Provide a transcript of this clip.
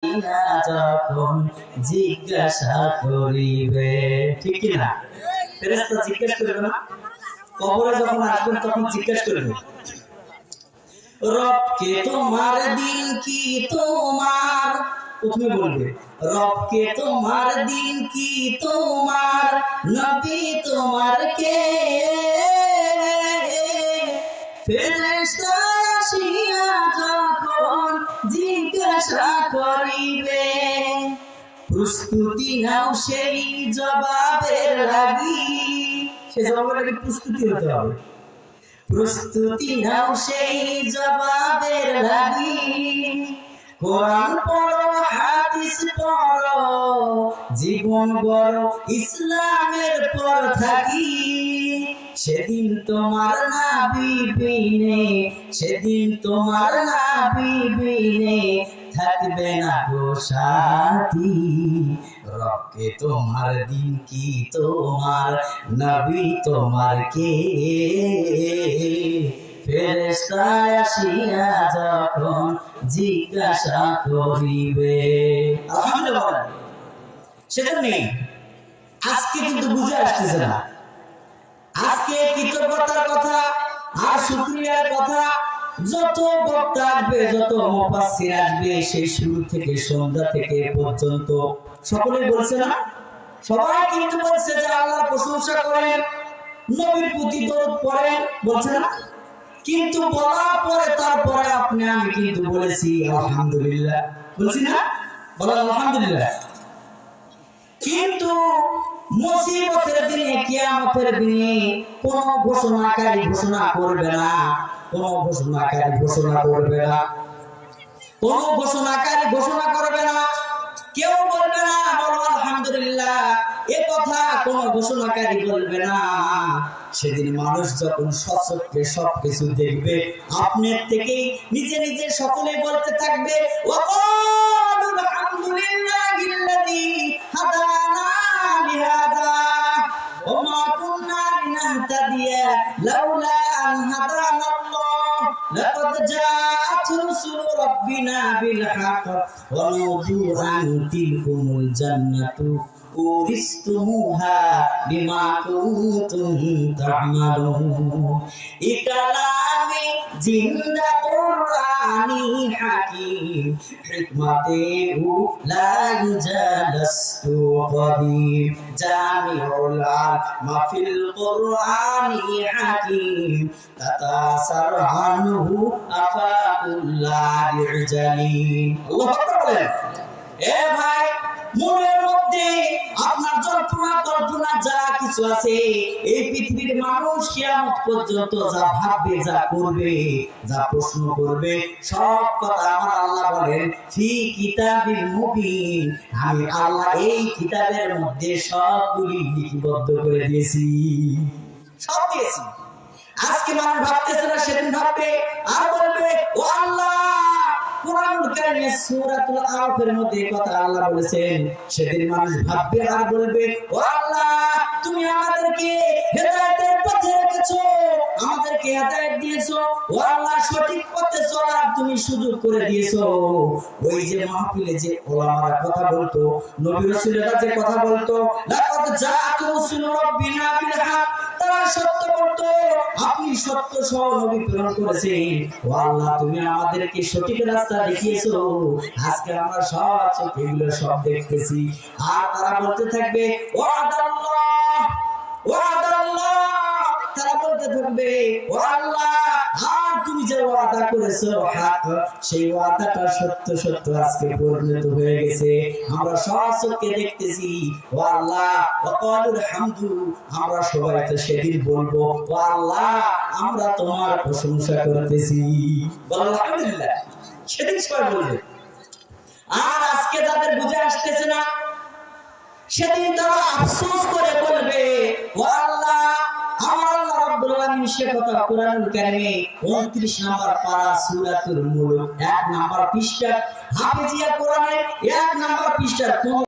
যখন জিজ্ঞাসা করিবে, ঠিক কি না? ফেরেশতা জিজ্ঞাসা করবে না? কবরে যখন আসবেন তখন জিজ্ঞাসা করবে, রবকে তোমার দিন কি তোমার, প্রথমে বলবে রবকে তোমার দিন কি তোমার, নবী তোমার কে? ফেরেশতা আসিয়া যখন জিজ্ঞাসা করিবে, প্রস্তুতি নাও সেই জবাবের লাগি। সে জবাবের লাগি প্রস্তুতি হতে হবে। প্রস্তুতি নাও সেই জবাবের লাগি। কোরআন পড়ো, হাদিস পড়ো, জীবন গড়ো ইসলামের পর থাকি। সেদিন তোমার নবী বিনে, সেদিন তোমার নবী বিনে থাকবে না গো সাথী। রবকে তোমার দিন কি তোমার, নবী তোমার কে? ফেরেশতা আসিয়া যখন জিজ্ঞাসা করিবে। আলহামদুলিল্লাহ। সেজন্য আজকে কিন্তু বুঝে আসতেছে না। আজকে কৃতজ্ঞতার কথা আর শুকরিয়ার কথা যত বক্তা আসবে, যত মুফাসসির আসবে, সেই শুরু থেকে সন্ধ্যা থেকে পর্যন্ত সকলেই বলছে না, সবাই কিন্তু বলছে যে আল্লাহর প্রশংসা করেন, নবীর প্রতি দরুদ পড়েন, বলছে না? কিন্তু বলার পরে তারপরে আপনি আমি কিন্তু বলেছি আলহামদুলিল্লাহ, বলছি না? বলা আলহামদুলিল্লাহ। কিন্তু মুসিবতের দিনে, কিয়ামতের দিনে কোন ঘোষণাকারী ঘোষণা করবে না, কোন ঘোষণাকারী ঘোষণা করবে না, কোন ঘোষণাকারী ঘোষণা করবে না, কেউ বলবে না বলো আলহামদুলিল্লাহ, এ কথা কোন ঘোষণাকারী বলবে না। সেদিন মানুষ যখন সচক্ষে সবকিছু দেখবে, আপনার থেকেই নিজে নিজে সকলে বলতে থাকবে, ওয়াকালু আলহামদুলিল্লাহিল্লাযী হাদানা লিহাযা ওয়া মা কুন্না লিনাহতাদিয়া লাউলা আন হাদানাল্লাহ লাকাদ জাআত রুসুলু রাব্বিনা বিল হক ওয়া নুদু আন তিলকুমুল জান্নাতু উরিস্তুমুহা বিমা কুনতুম তা'মালুন। ইকালামে জিন্দা কুরআনি হাকীম, হিকমতে হু লা ইজালাস্তু কদিম, জামিউল মাহফিল কুরআনি হাকীম, তাতাসার আনহু আফাকুল্লাহ ইজালিন। আল্লাহু আকবার বলেন। এ ভাই, মনের মধ্যে আপনার জল্পনা কল্পনা যা কিছু আছে, এই পৃথিবীর মানুষ কিয়ামত পর্যন্ত যা ভাববে, যা করবে, যা প্রশ্ন করবে, সব কথা আমার আল্লাহ বলেন ফি কিতাবিল মুবিন, আমি আল্লাহ এই কিতাবের মধ্যে সবগুলি লিপিবদ্ধ করে দিয়েছি, সব দিয়েছি। আজকে মানুষ ভাবতেছে না, সেদিন ভাববে আর বলবে, ও আল্লাহ, কুরআনুল কারীমের সূরাতুল আরাফের মধ্যে কথা আল্লাহ বলেছেন। সেদিন মানুষ ভাববে আর বলবে, ও আল্লাহ, তুমি আমাদেরকে হেদায়েতের পথে রেখেছো, আমাদেরকে হেদায়েত দিয়েছো, ও আল্লাহ, সঠিক পথে চলার তুমি সুযোগ করে দিয়েছো। ওই যে মাহফিলে যে ওলামারা কথা বলতো, নবী রাসূলেরা যে কথা বলতো, লাকাদ জাআত রুসুলু রাব্বিনা বিল হক, তারা সত্য বলতো, আপনি সত্য সহ নবী প্রেরণ করেছেন। ও আল্লাহ, তুমি আমাদেরকে সঠিক রাস্তা দেখিয়েছো। আজকে আমরা সব চোখেগুলো সব দেখতেছি। আর তারা বলতে থাকবে, ওয়াদাল্লাহ ওয়াদাল্লাহ, তারা বলতে থাকবে, ও আল্লাহ, আর তুমি যে ওয়াদা করেছো হক, সেই ওয়াদাটা সত্য সত্য আজকে পরিণত হয়ে গেছে, আমরা সব চোখে দেখতেছি। ও আল্লাহ, ওয়াকালুল হামদু, আমরা সবাই তো সেদিন বলবো, ও আল্লাহ, আমরা তোমার প্রশংসা করতেছি, বলো আলহামদুলিল্লাহ। সেদিন সবাই বলবে। আর আজকে যাদের বুঝে আসতেছে না, সেদিন তারা আফসোস করে বলবে, ও আল্লাহ, আমার আল্লাহ রাব্বুল আলামিন সে কথা কুরআনুল কারীমে 29 নম্বর পারা সূরাতুল মুলক 1 নম্বর পৃষ্ঠা, হাফেজিয়া কোরআনের 1 নম্বর পৃষ্ঠা